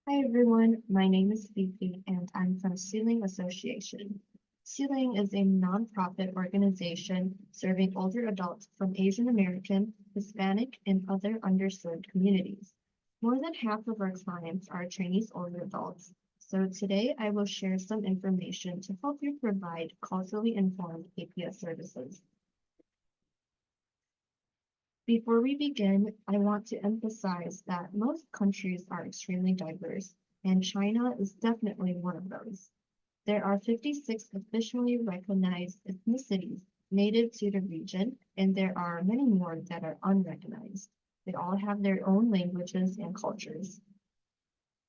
Hi everyone, my name is Fifi and I'm from Xilin Association. Xilin is a nonprofit organization serving older adults from Asian American, Hispanic, and other underserved communities. More than half of our clients are Chinese older adults, so today I will share some information to help you provide culturally informed APS services. Before we begin, I want to emphasize that most countries are extremely diverse, and China is definitely one of those. There are 56 officially recognized ethnicities native to the region, and there are many more that are unrecognized. They all have their own languages and cultures.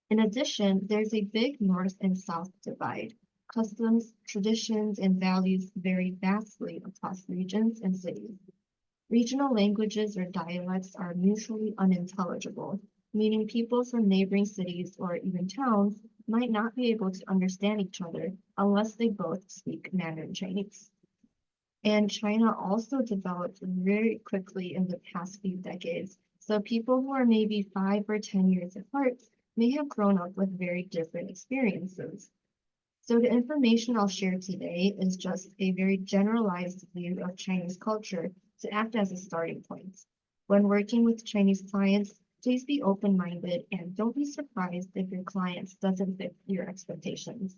In addition, there's a big north and south divide. Customs, traditions, and values vary vastly across regions and cities. Regional languages or dialects are mutually unintelligible, meaning people from neighboring cities or even towns might not be able to understand each other unless they both speak Mandarin Chinese. And China also developed very quickly in the past few decades. So people who are maybe 5 or 10 years apart may have grown up with very different experiences. So the information I'll share today is just a very generalized view of Chinese culture to act as a starting point. When working with Chinese clients, please be open-minded and don't be surprised if your client doesn't fit your expectations.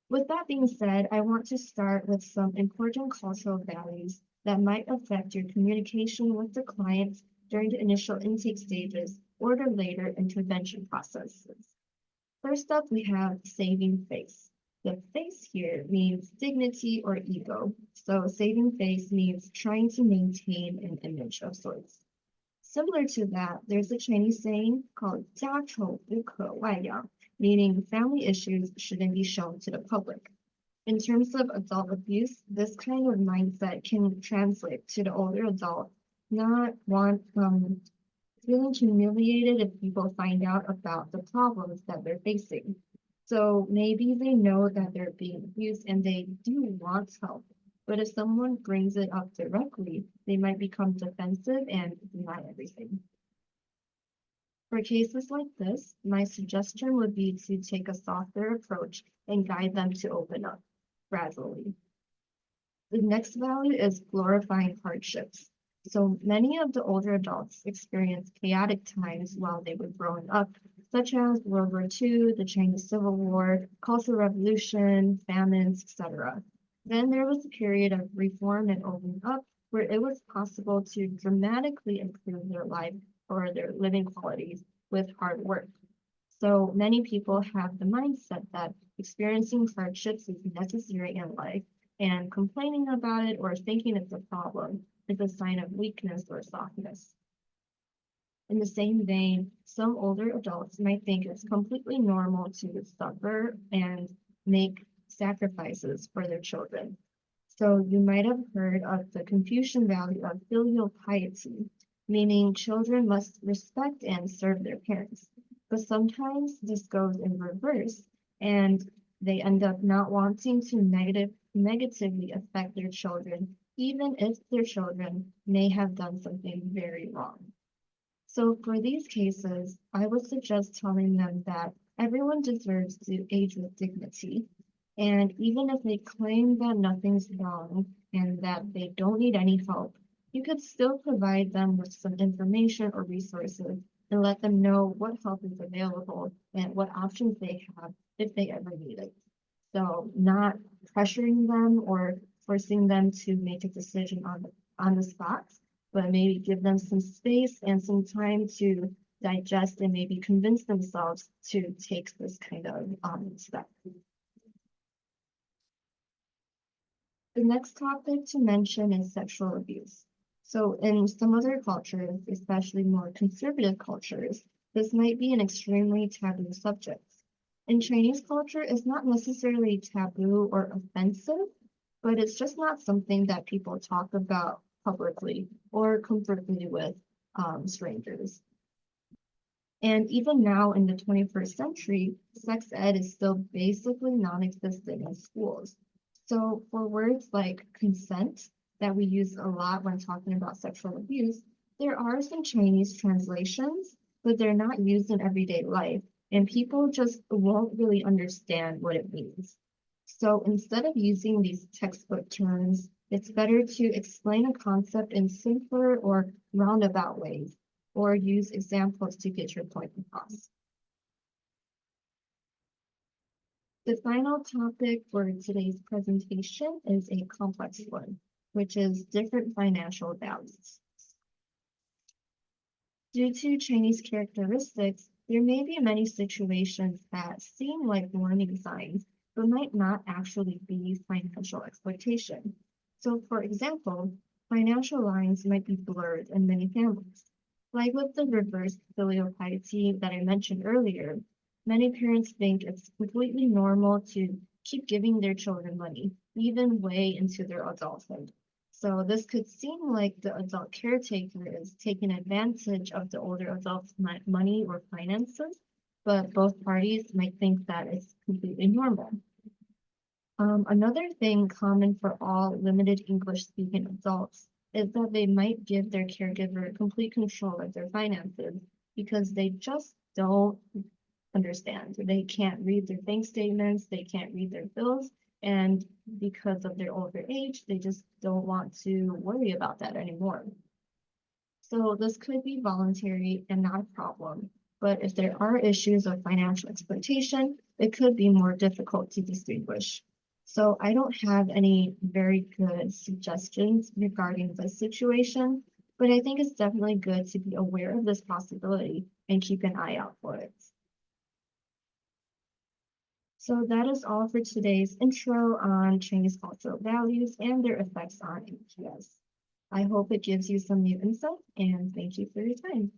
With that being said, I want to start with some important cultural values that might affect your communication with the clients during the initial intake stages or the later intervention processes. First up, we have saving face. The face here means dignity or ego. So saving face means trying to maintain an image of sorts. Similar to that, there's a Chinese saying called 家丑不可外扬, meaning family issues shouldn't be shown to the public. In terms of adult abuse, this kind of mindset can translate to the older adult not want feeling humiliated if people find out about the problems that they're facing. So maybe they know that they're being abused and they do want help. But if someone brings it up directly, they might become defensive and deny everything. For cases like this, my suggestion would be to take a softer approach and guide them to open up gradually. The next value is glorifying hardships. So many of the older adults experienced chaotic times while they were growing up, such as World War II, the Chinese Civil War, Cultural Revolution, famines, etc. Then there was a period of reform and opening up where it was possible to dramatically improve their life or their living qualities with hard work. So many people have the mindset that experiencing hardships is necessary in life, and complaining about it or thinking it's a problem is a sign of weakness or softness. In the same vein, some older adults might think it's completely normal to suffer and make sacrifices for their children. So you might have heard of the Confucian value of filial piety, meaning children must respect and serve their parents. But sometimes this goes in reverse, and they end up not wanting to negatively affect their children, even if their children may have done something very wrong. So for these cases, I would suggest telling them that everyone deserves to age with dignity. And even if they claim that nothing's wrong and that they don't need any help, you could still provide them with some information or resources and let them know what help is available and what options they have if they ever need it. So not pressuring them or forcing them to make a decision on the spot, but maybe give them some space and some time to digest and maybe convince themselves to take this kind of step. The next topic to mention is sexual abuse. So in some other cultures, especially more conservative cultures, this might be an extremely taboo subject. In Chinese culture, it's not necessarily taboo or offensive, but it's just not something that people talk about publicly or comfortably with strangers. And even now in the 21st century, sex ed is still basically non-existent in schools. So for words like consent that we use a lot when talking about sexual abuse, there are some Chinese translations, but they're not used in everyday life, and people just won't really understand what it means. So instead of using these textbook terms, it's better to explain a concept in simpler or roundabout ways, or use examples to get your point across. The final topic for today's presentation is a complex one, which is different financial values. Due to Chinese characteristics, there may be many situations that seem like warning signs, but might not actually be financial exploitation. So, for example, financial lines might be blurred in many families. Like with the reverse filial piety that I mentioned earlier, many parents think it's completely normal to keep giving their children money, even way into their adulthood. So this could seem like the adult caretaker is taking advantage of the older adult's money or finances, but both parties might think that it's completely normal. Another thing common for all limited English speaking adults is that they might give their caregiver complete control of their finances because they just don't understand. They can't read their bank statements, they can't read their bills, and because of their older age, they just don't want to worry about that anymore. So this could be voluntary and not a problem, but if there are issues of financial exploitation, it could be more difficult to distinguish. So I don't have any very good suggestions regarding this situation, but I think it's definitely good to be aware of this possibility and keep an eye out for it. So that is all for today's intro on Chinese cultural values and their effects on APS. I hope it gives you some new insight, and thank you for your time.